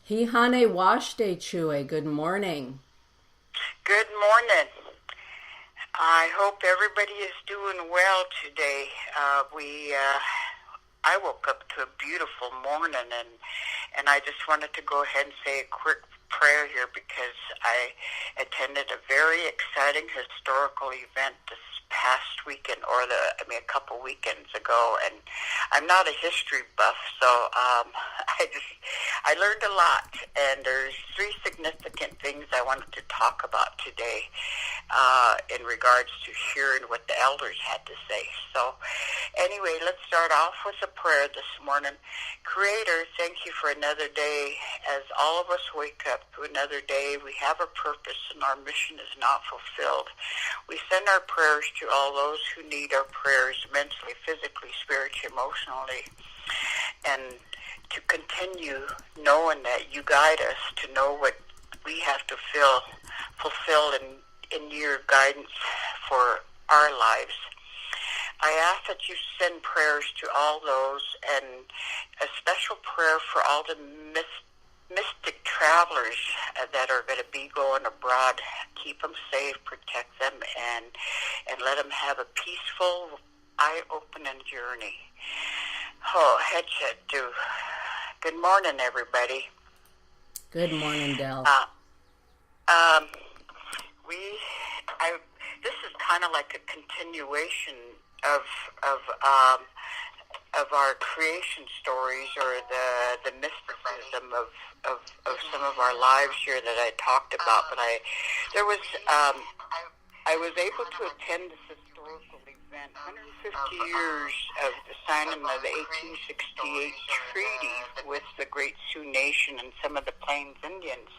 He hane washde chue. Good morning. Good morning. I hope everybody is doing well today. I woke up to a beautiful morning, and I just wanted to go ahead and say a quick prayer here because I attended a very exciting historical event this past weekend, a couple weekends ago, and I'm not a history buff, so I learned a lot, and there's three significant things I wanted to talk about today in regards to hearing what the elders had to say. So anyway, let's start off with a prayer this morning. Creator, thank you for another day. As all of us wake up to another day, we have a purpose and our mission is not fulfilled. We send our prayers to all those who need our prayers mentally, physically, spiritually, emotionally, and to continue knowing that you guide us to know what we have to fulfill in your guidance for our lives. I ask that you send prayers to all those, and a special prayer for all the mystic travelers that are going to be going abroad. Keep them safe, protect them, and let them have a peaceful, eye-opening journey. Oh, headset do. Good morning, everybody. Good morning, Del. This is kind of like a continuation of our creation stories, or the mysticism of some of our lives here that I talked about. But I was able to attend this historical event, 150 years of the signing of the 1868 treaty with the Great Sioux Nation and some of the Plains Indians.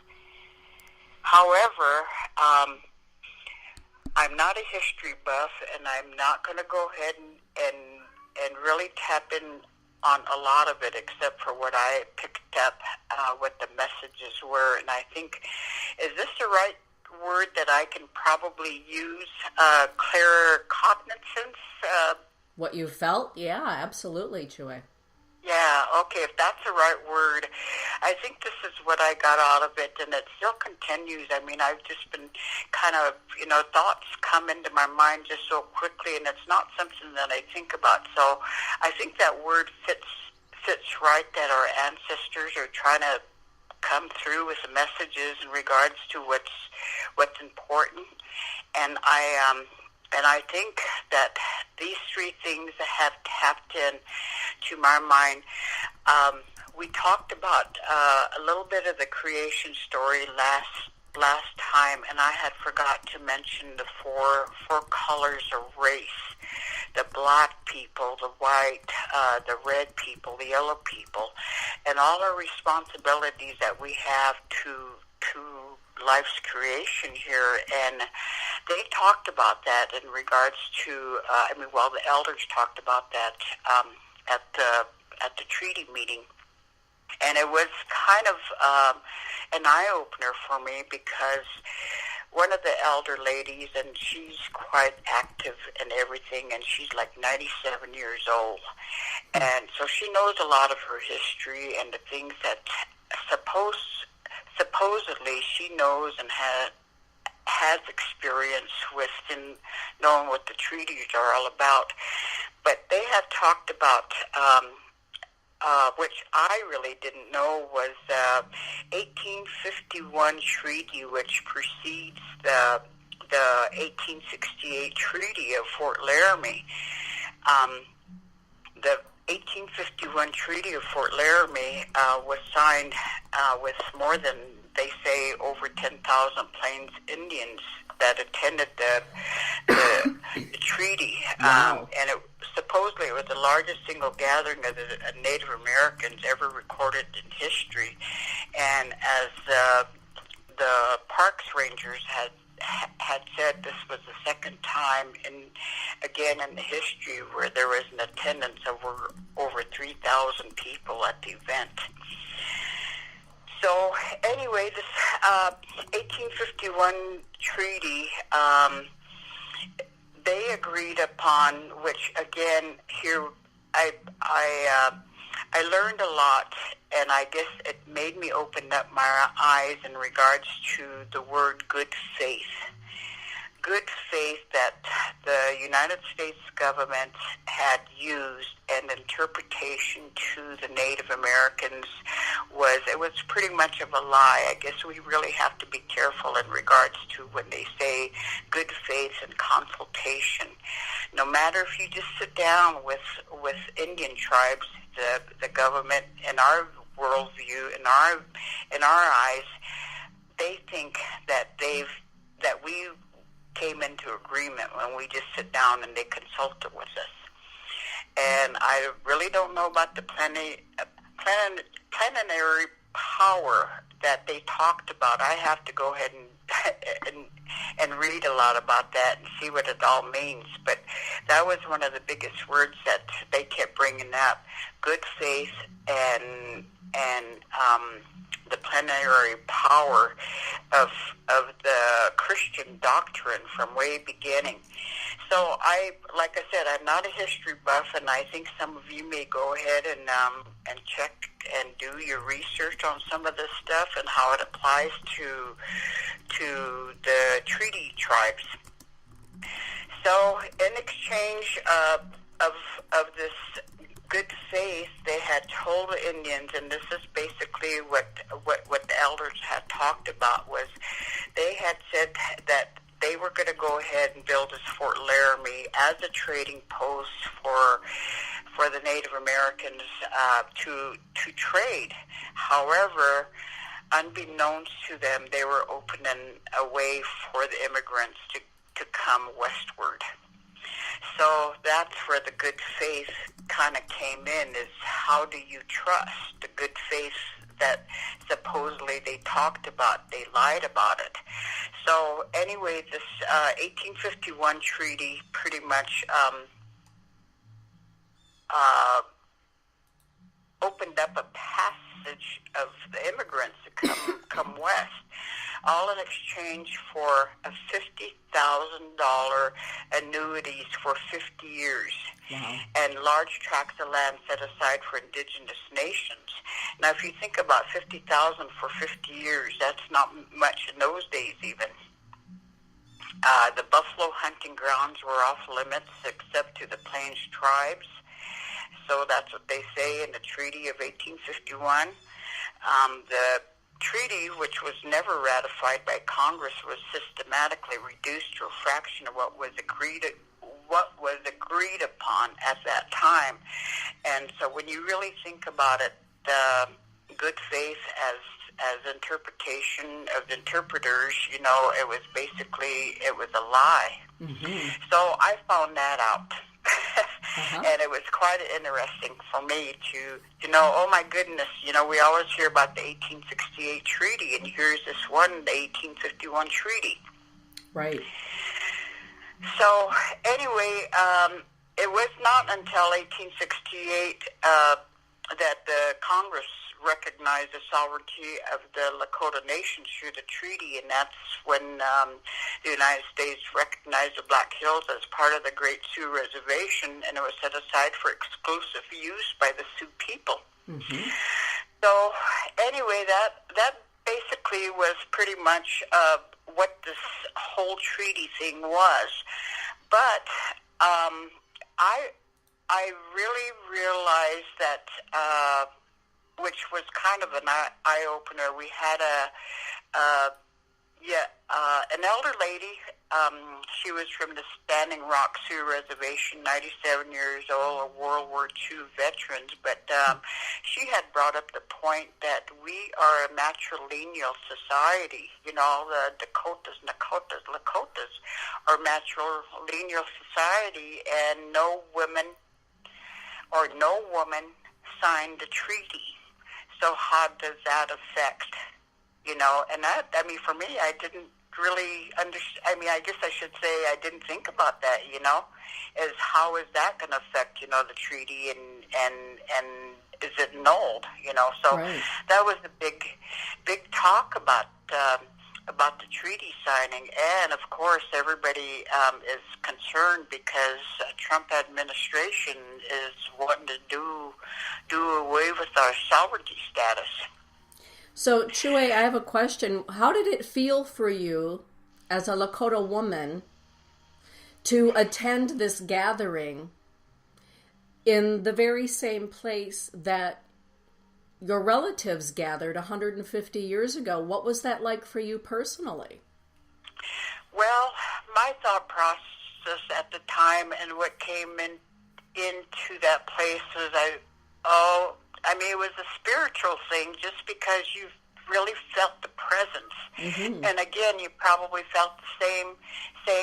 However, I'm not a history buff, and I'm not going to go ahead and really tap in on a lot of it, except for what I picked up, what the messages were. And I think, is this the right word that I can probably use? Claircognizance? What you felt? Yeah, absolutely, Chue. Yeah, okay, if that's the right word. I think this is what I got out of it, and it still continues. I mean, I've just been kind of, thoughts come into my mind just so quickly, and it's not something that I think about. So I think that word fits right, that our ancestors are trying to come through with the messages in regards to what's important. And I think that these three things have tapped in to my mind. We talked about a little bit of the creation story last time, and I had forgot to mention the four colors of race: the black people, the white, the red people, the yellow people, and all our responsibilities that we have to life's creation here. And they talked about that in regards to, the elders talked about that at the treaty meeting. And it was kind of an eye-opener for me, because one of the elder ladies, and she's quite active in everything, and she's like 97 years old. And so she knows a lot of her history and the things that supposedly she knows and has experience with in knowing what the treaties are all about. But they have talked about, which I really didn't know, was 1851 treaty, which precedes the 1868 Treaty of Fort Laramie. The 1851 Treaty of Fort Laramie was signed with more than, they say, over 10,000 Plains Indians that attended the treaty. Wow. And supposedly it was the largest single gathering of the Native Americans ever recorded in history. And as the Parks Rangers had said, this was the second time in the history where there was an attendance of over 3,000 people at the event. So anyway, this 1851 treaty, they agreed upon, which again here I I learned a lot, and I guess it made me open up my eyes in regards to the word good faith. Good faith that the United States government had used, and interpretation to the Native Americans was pretty much of a lie. I guess we really have to be careful in regards to when they say good faith and consultation. No matter if you just sit down with Indian tribes, the government, in our worldview, in our eyes, they think that we came into agreement when we just sit down and they consulted with us. And I really don't know about the planetary power that they talked about. I have to go ahead and read a lot about that and see what it all means. But that was one of the biggest words that they kept bringing up: good faith and the planetary power of the Christian doctrine from way beginning. So like I said, I'm not a history buff, and I think some of you may go ahead and check and do your research on some of this stuff and how it applies to the treaty tribes. So in exchange of this good faith, they had told the Indians, and this is basically what the elders had talked about, was they had said that they were going to go ahead and build this Fort Laramie as a trading post for the Native Americans to trade. However, unbeknownst to them, they were opening a way for the immigrants to come westward. So that's where the good faith kind of came in, is how do you trust the good faith that supposedly they talked about? They lied about it. So anyway, this 1851 treaty pretty much opened up a passage of the immigrants to come west, all in exchange for a $50,000 annuities for 50 years. Wow. And large tracts of land set aside for indigenous nations. Now, if you think about $50,000 for 50 years, that's not much in those days even. The buffalo hunting grounds were off limits except to the Plains tribes. So that's what they say in the Treaty of 1851. The treaty, which was never ratified by Congress, was systematically reduced to a fraction of what was agreed upon at that time. And so when you really think about it, the good faith as interpretation of interpreters, it was a lie. Mm-hmm. So I found that out. Uh-huh. And it was quite interesting for me to know, oh my goodness, we always hear about the 1868 treaty, and here's this one, the 1851 treaty. Right. So anyway, it was not until 1868 that the Congress recognized the sovereignty of the Lakota Nation through the treaty, and that's when the United States recognized the Black Hills as part of the Great Sioux Reservation, and it was set aside for exclusive use by the Sioux people. Mm-hmm. So anyway, that basically was pretty much what this whole treaty thing was. But I really realized that, which was kind of an eye-opener. We had an elder lady. She was from the Standing Rock Sioux Reservation, 97 years old, a World War II veteran. But she had brought up the point that we are a matrilineal society. The Dakotas, Nakotas, Lakotas are matrilineal society, and no woman signed the treaty. So how does that affect, and that, for me, I didn't really understand. I guess I should say I didn't think about that, as how is that going to affect, the treaty, and is it annulled, So right. That was the big talk about about the treaty signing, and of course everybody is concerned because Trump administration is wanting to do away with our sovereignty status. So, Chue, I have a question. How did it feel for you as a Lakota woman to attend this gathering in the very same place that your relatives gathered 150 years ago? What was that like for you personally? Well, my thought process at the time and what came into that place was it was a spiritual thing, just because you really felt the presence. Mm-hmm. And again, you probably felt the same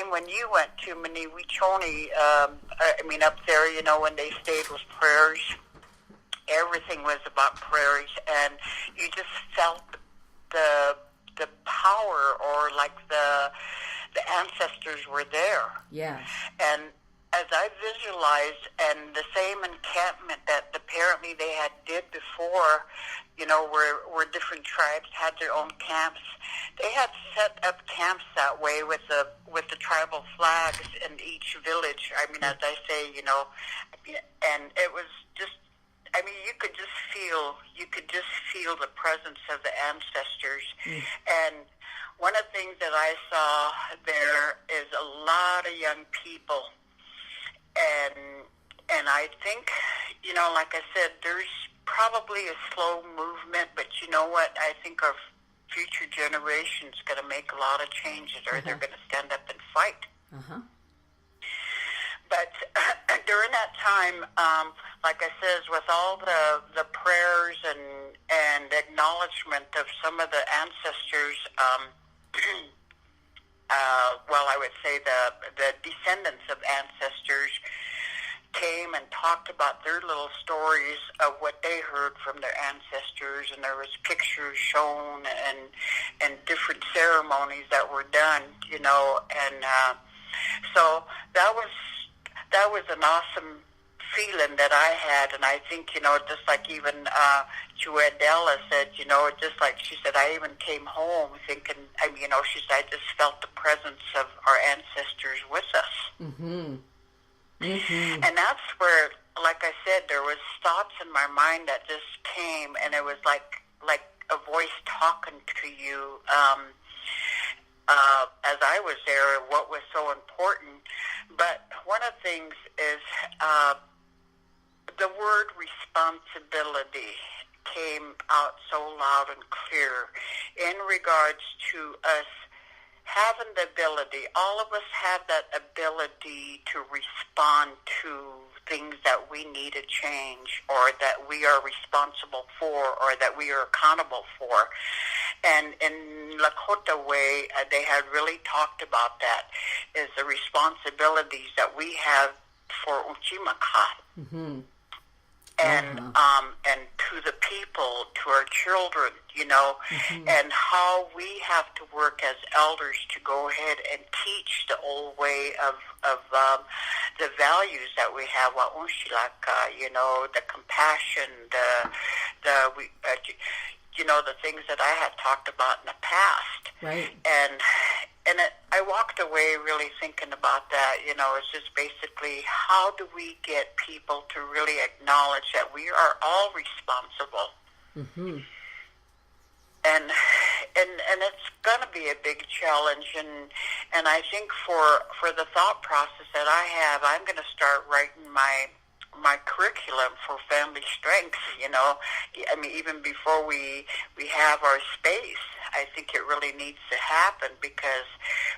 when you went to Maniwichoni, up there, when they stayed with prayers. Everything was about prayers, and you just felt the power, or like the ancestors were there. Yeah. And as I visualized, and the same encampment that apparently they had did before, where different tribes had their own camps, they had set up camps that way with the tribal flags in each village. As I say, and it was just, you could just feel the presence of the ancestors. Mm. And one of the things that I saw there is a lot of young people. And I think, like I said, there's probably a slow movement, but you know what? I think our future generation's going to make a lot of changes, or they're going to stand up and fight. Uh-huh. But during that time, like I said, with all the prayers and acknowledgement of some of the ancestors, I would say the descendants of ancestors came and talked about their little stories of what they heard from their ancestors, and there was pictures shown and different ceremonies that were done, and so that was an awesome feeling that I had. And I think, just like even Chuedella said, just like she said, I even came home thinking, she said, I just felt the presence of our ancestors with us. Mm-hmm. Mm-hmm. And that's where, like I said, there was thoughts in my mind that just came, and it was like a voice talking to you as I was there, what was so important. But one of the things is the word responsibility came out so loud and clear in regards to us having the ability. All of us have that ability to respond to things that we need to change, or that we are responsible for, or that we are accountable for. And in Lakota way, they had really talked about that, is the responsibilities that we have for Uchimaka. Mm-hmm. And and to the people, to our children, mm-hmm. and how we have to work as elders to go ahead and teach the old way of the values that we have, the compassion, the things that I had talked about in the past. Right. And I walked away really thinking about that. It's just basically, how do we get people to really acknowledge that we are all responsible? Mm-hmm. And it's going to be a big challenge. And I think for the thought process that I have, I'm going to start writing my curriculum for family strength, even before we have our space. I think it really needs to happen, because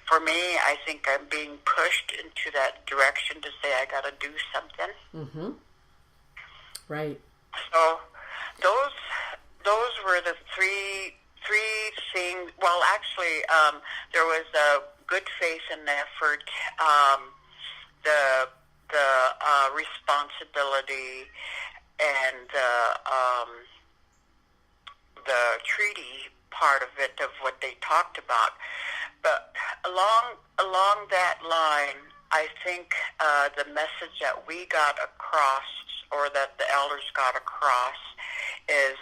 for me, I think I'm being pushed into that direction to say I got to do something. Mm-hmm. Right. So those were the three things. Well, actually, there was a good faith and effort, the responsibility, and the treaty part of it, of what they talked about. But along that line, I think the message that we got across, or that the elders got across, is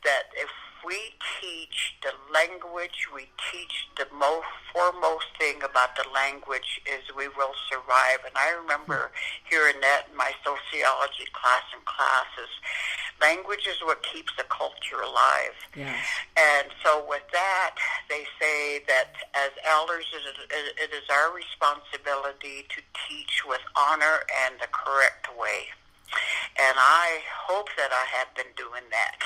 that if we teach the language, we teach the most foremost thing about the language is we will survive. And I remember hearing that in my sociology class and classes. Language is what keeps the culture alive. Yes. And so with that, they say that as elders, it is our responsibility to teach with honor and the correct way. And I hope that I have been doing that.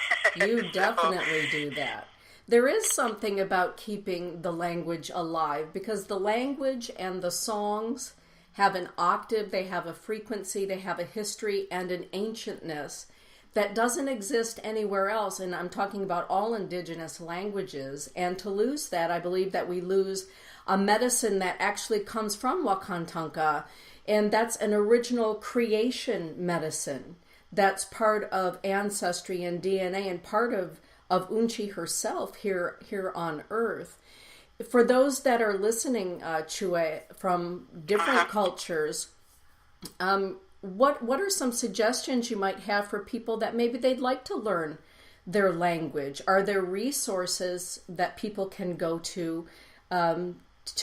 You definitely do that. There is something about keeping the language alive, because the language and the songs have an octave, they have a frequency, they have a history and an ancientness that doesn't exist anywhere else. And I'm talking about all indigenous languages. And to lose that, I believe that we lose a medicine that actually comes from Wakantanka. And that's an original creation medicine. That's part of ancestry and DNA and part of Unchi herself here on Earth. For those that are listening, Chue, from different cultures, what are some suggestions you might have for people that maybe they'd like to learn their language? Are there resources that people can go to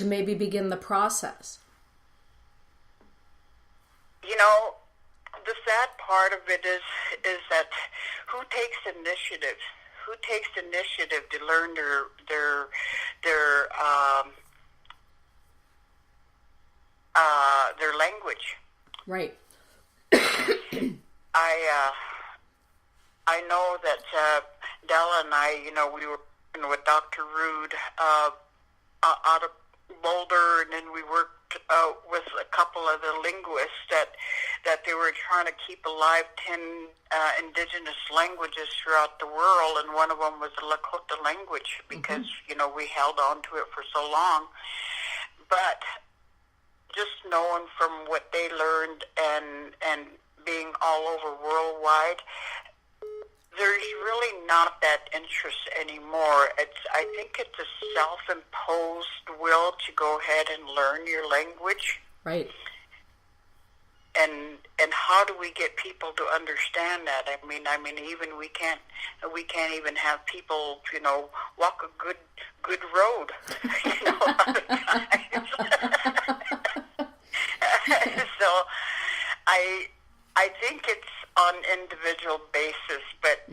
maybe begin the process? You know, the sad part of it is that who takes initiative? Who takes initiative to learn their language? Right. I know that Della and I, you know, we were working with Dr. Rude out of Boulder, and then we worked with a couple of the linguists that they were trying to keep alive 10 indigenous languages throughout the world, and one of them was the Lakota language because, you know, we held on to it for so long. But just knowing from what they learned and being all over worldwide, there's really not that interest anymore. I think it's a self-imposed will to go ahead and learn your language. Right. And how do we get people to understand that? I mean, even we can't even have people, you know, walk a good road, you know, other times. So I think it's on individual basis, but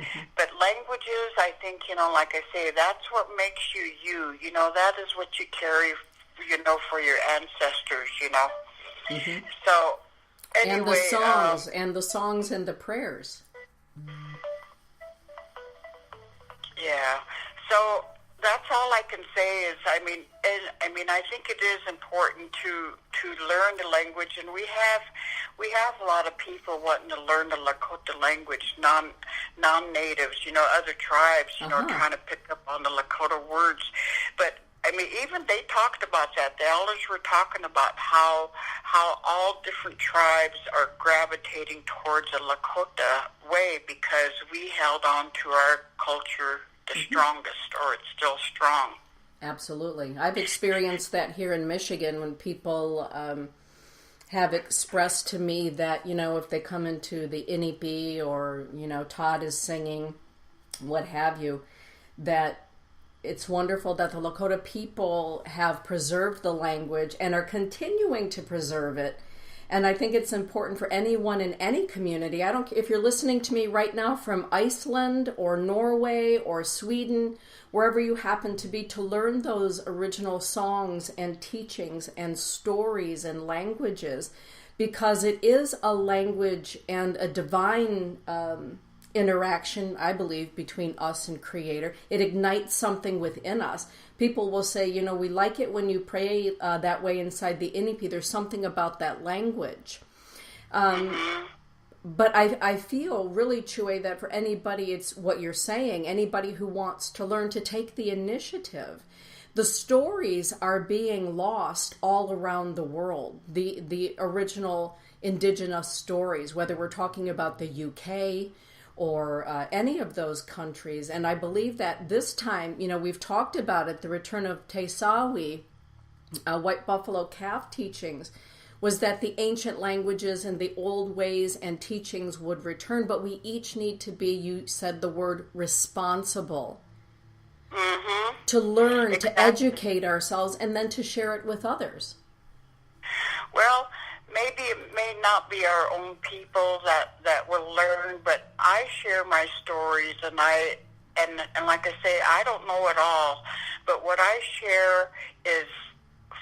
languages, I think, you know, like I say, that's what makes you you. You know, that is what you carry, you know, for your ancestors. You know, so anyway, and the songs and the prayers. Yeah. So that's all I can say is, I mean, I think it is important to learn the language, and we have a lot of people wanting to learn the Lakota language, non-natives, you know, other tribes, you know, trying to pick up on the Lakota words. But I mean, even they talked about that. The elders were talking about how all different tribes are gravitating towards a Lakota way because we held on to our culture the strongest, or it's still strong. Absolutely. I've experienced that here in Michigan when people have expressed to me that, you know, if they come into the Inipi or, you know, Todd is singing, what have you, that it's wonderful that the Lakota people have preserved the language and are continuing to preserve it. And I think it's important for anyone in any community. I don't, if you're listening to me right now from Iceland or Norway or Sweden, wherever you happen to be, to learn those original songs and teachings and stories and languages, because it is a language and a divine interaction, I believe, between us and Creator. It ignites something within us. People will say, you know, we like it when you pray that way inside the Inipi. There's something about that language. But I feel really, Chue, that for anybody, it's what you're saying, anybody who wants to learn, to take the initiative. The stories are being lost all around the world. The original indigenous stories, whether we're talking about the UK or any of those countries. And I believe that this time, you know, we've talked about it, the return of Te Sawi, White Buffalo Calf teachings, was that the ancient languages and the old ways and teachings would return, but we each need to be, you said the word, responsible Mm-hmm. to learn, Exactly. to educate ourselves, and then to share it with others. Well, maybe it may not be our own people that will learn, but I share my stories, and like I say, I don't know it all, but what I share is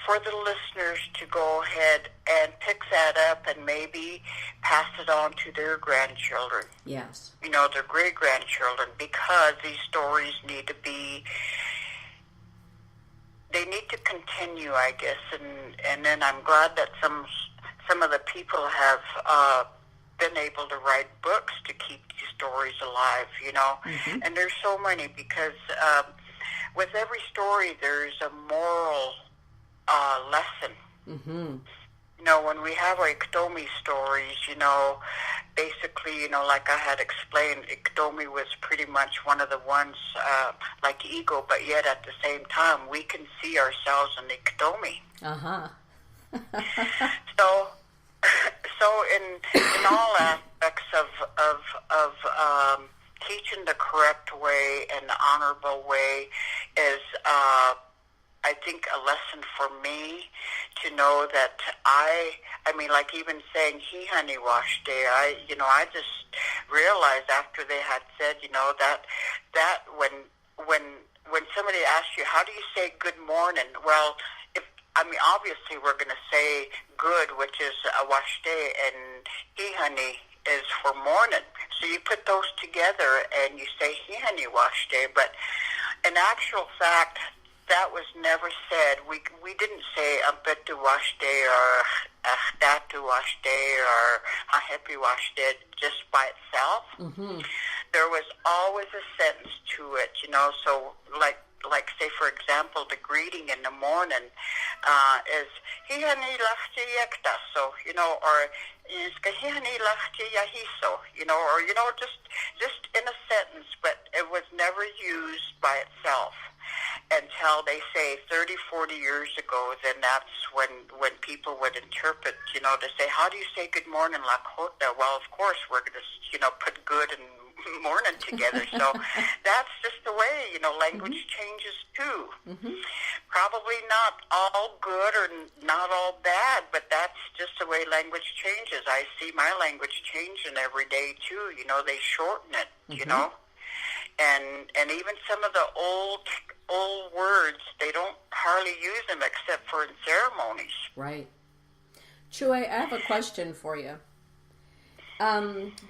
for the listeners to go ahead and pick that up and maybe pass it on to their grandchildren. Yes. Their great-grandchildren, because these stories need to continue, I guess, and then I'm glad that some of the people have been able to write books to keep these stories alive, Mm-hmm. and there's so many, because with every story there's a moral lesson. Mm-hmm. When we have our Iktomi stories, basically, like I had explained, Iktomi was pretty much one of the ones like ego, but yet at the same time, we can see ourselves in Iktomi. Uh-huh. So in all aspects of teaching the correct way and the honorable way is, I think, a lesson for me to know that I mean, like even saying he honey wash day, I just realized after they had said, that when somebody asks you, how do you say good morning? Well, obviously we're going to say good, which is a wash day, and he honey is for morning. So you put those together and you say he honey wash day, but in actual fact, that was never said. We didn't say Ampetu wash day or Datu wash day or Happy wash day just by itself. Mm-hmm. There was always a sentence to it, so like say for example, the greeting in the morning is Hihani lachti yaktaso, or is Hihani lachti yahiso, or just in a sentence, but it was never used by itself until they say 30, 40 years ago. Then that's when people would interpret, to say, how do you say good morning, Lakota? Well, of course, we're going to, put good and morning together. So that's just the way, language Mm-hmm. changes too. Mm-hmm. Probably not all good or not all bad, but that's just the way language changes. I see my language changing every day too. They shorten it, Mm-hmm. And even some of the old words, they don't hardly use them except for in ceremonies. Right. Chue, I have a question for you.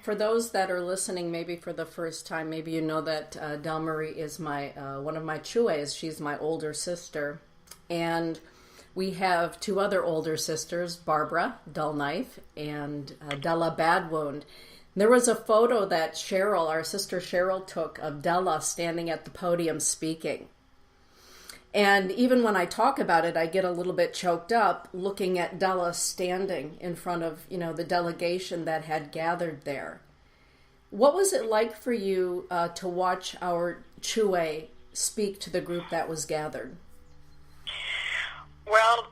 For those that are listening, maybe for the first time, maybe you know that Dellmarie is my one of my Chues. She's my older sister, and we have two other older sisters, Barbara Dullknife and Della Badwound. There was a photo that Cheryl, our sister Cheryl, took of Della standing at the podium speaking. And even when I talk about it, I get a little bit choked up looking at Della standing in front of, the delegation that had gathered there. What was it like for you to watch our Chue speak to the group that was gathered? Well,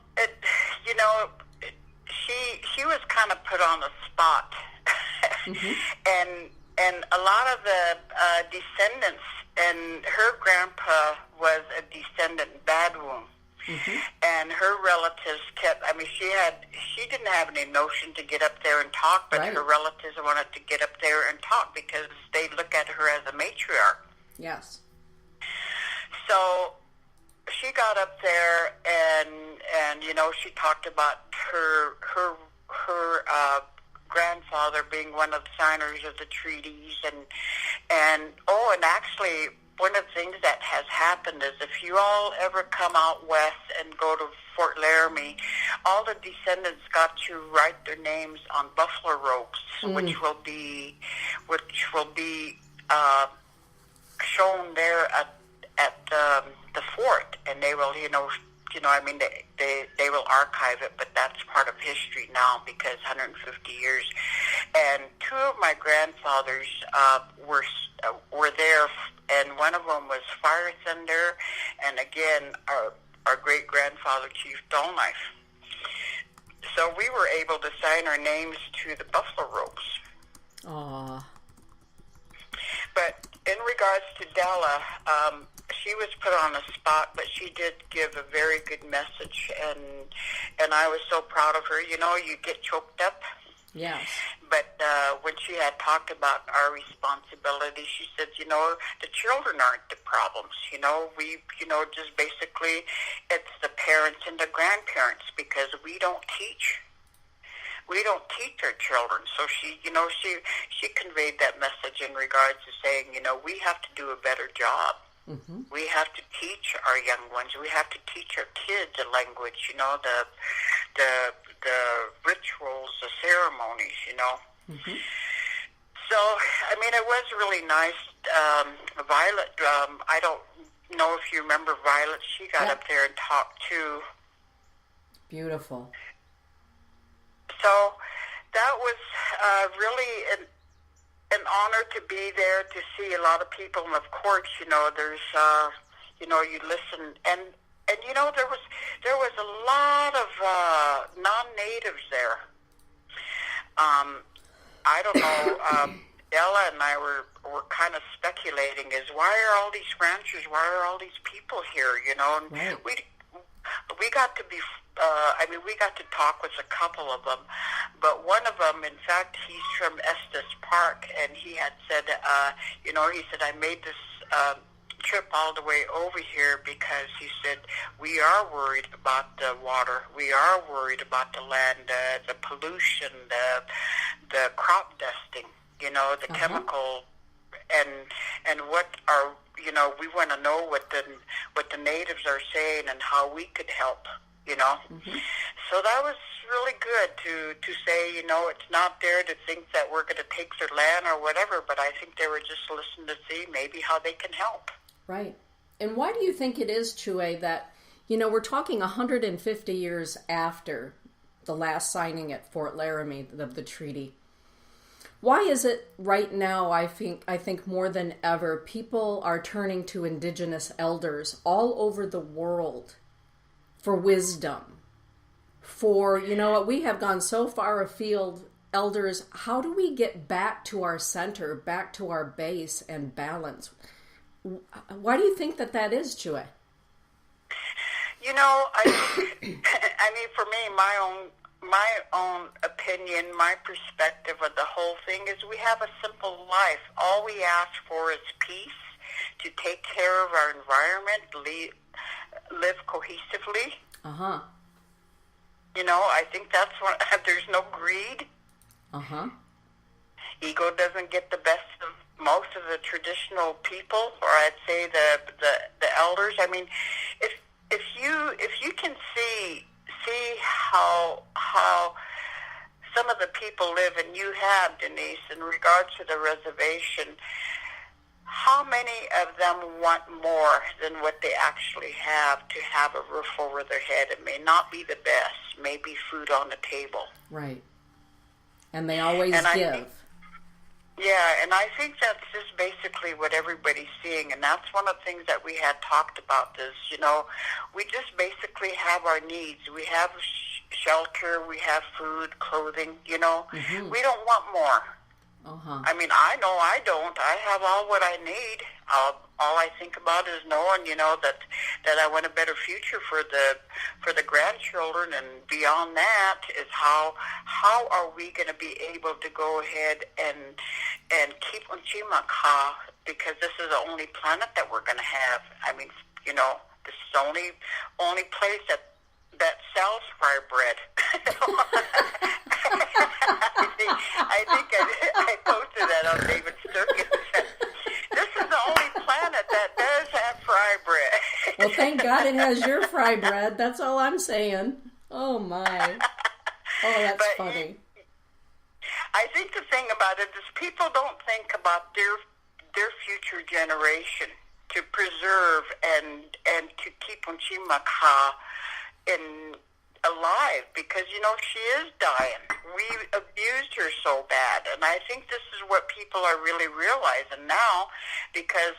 she was kind of put on the spot. Mm-hmm. And a lot of the descendants, and her grandpa was a descendant Badwoon. Mm-hmm. And her relatives she didn't have any notion to get up there and talk, but right. Her relatives wanted to get up there and talk because they look at her as a matriarch. Yes. So she got up there and she talked about her grandfather being one of the signers of the treaties, and actually one of the things that has happened is if you all ever come out west and go to Fort Laramie, all the descendants got to write their names on buffalo robes, which will be shown there at the fort, and they will they will archive it, but that's part of history now because 150 years. And two of my grandfathers were there, and one of them was Fire Thunder, and again our great grandfather Chief Dullknife. So we were able to sign our names to the buffalo robes. Aww. But in regards to Della, she was put on the spot, but she did give a very good message, and I was so proud of her. You know, you get choked up. Yes. But when she had talked about our responsibility, she said, you know, the children aren't the problems. You know, just basically it's the parents and the grandparents, because we don't teach. We don't teach our children. So she conveyed that message in regards to saying, you know, we have to do a better job. Mm-hmm. We have to teach our young ones. We have to teach our kids a language, you know, the rituals, the ceremonies, you know. Mm-hmm. So, I mean, it was really nice. Violet, I don't know if you remember Violet. She got up there and talked too. Beautiful. So that was really an honor to be there, to see a lot of people. And of course, you know, there's, you know, you listen, and you know, there was a lot of non-natives there. I don't know. Ella and I were kind of speculating, is why are all these ranchers, why are all these people here? You know, and right. we got to be. We got to talk with a couple of them, but one of them, in fact, he's from Estes Park, and he had said, you know, he said, I made this trip all the way over here because he said, we are worried about the water, we are worried about the land, the pollution, the crop dusting, you know, the chemical, and what are, you know, we want to know what the natives are saying and how we could help. You know, so that was really good to say, you know, it's not there to think that we're going to take their land or whatever, but I think they were just listening to see maybe how they can help. Right. And why do you think it is, Chue, that, you know, we're talking 150 years after the last signing at Fort Laramie of the treaty? Why is it right now, I think more than ever, people are turning to indigenous elders all over the world for wisdom, for, you know what, we have gone so far afield, elders, how do we get back to our center, back to our base and balance? Why do you think that is, Chue? You know, I mean, for me, my own opinion, my perspective of the whole thing is we have a simple life. All we ask for is peace, to take care of our environment, live cohesively. You know, I think that's what, there's no greed. Ego doesn't get the best of most of the traditional people, or I'd say the elders. I mean, if you can see how some of the people live, and you have, Denise, in regards to the reservation, how many of them want more than what they actually have to have a roof over their head? It may not be the best, maybe food on the table. Right. And they always give. And I think that's just basically what everybody's seeing, and that's one of the things that we had talked about is, you know, we just basically have our needs. We have shelter, we have food, clothing, you know. We don't want more. I mean, I know I don't. I have all what I need. All I think about is knowing, you know, that I want a better future for the grandchildren, and beyond that is how are we going to be able to go ahead and keep Unchimaka, because this is the only planet that we're going to have. I mean, you know, this is the only place that sells fried bread. I think I posted that on David Sturkis. This is the only planet that does have fried bread. Well, thank God it has your fried bread. That's all I'm saying. Oh, my. Oh, that's funny. I think the thing about it is people don't think about their future generation, to preserve and to keep Unchimaka alive, because, you know, she is dying. We abused her so bad, and I think this is what people are really realizing now, because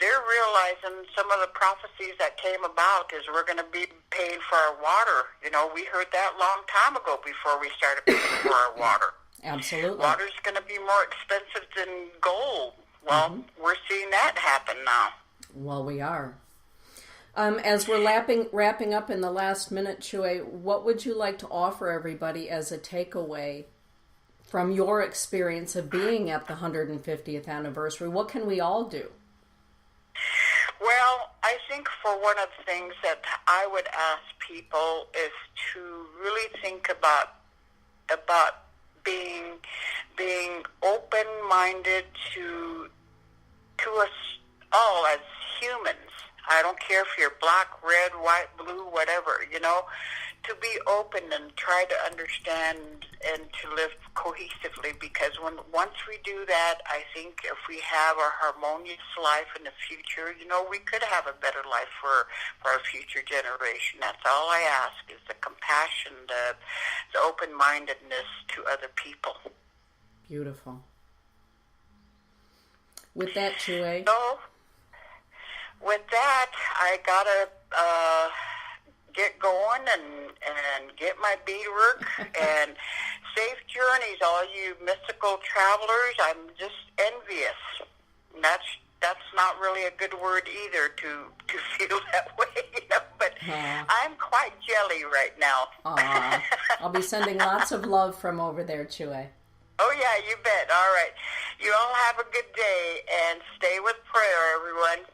they're realizing some of the prophecies that came about is we're going to be paying for our water. You know, we heard that long time ago before we started paying for our water. Absolutely. Water's going to be more expensive than gold. Well, we're seeing that happen now. Well, we are. As we're wrapping up in the last minute, Chue, what would you like to offer everybody as a takeaway from your experience of being at the 150th anniversary? What can we all do? Well, I think for one of the things that I would ask people is to really think about being open-minded to us all as humans. I don't care if you're black, red, white, blue, whatever, to be open and try to understand and to live cohesively, because once we do that, I think if we have a harmonious life in the future, we could have a better life for our future generation. That's all I ask, is the compassion, the open-mindedness to other people. Beautiful. With that, Chue. So, with that, I gotta get going and get my beadwork. And safe journeys, all you mystical travelers. I'm just envious. And that's not really a good word either to feel that way, but I'm quite jelly right now. I'll be sending lots of love from over there, Chue. Oh, yeah, you bet. All right. You all have a good day, and stay with prayer, everyone.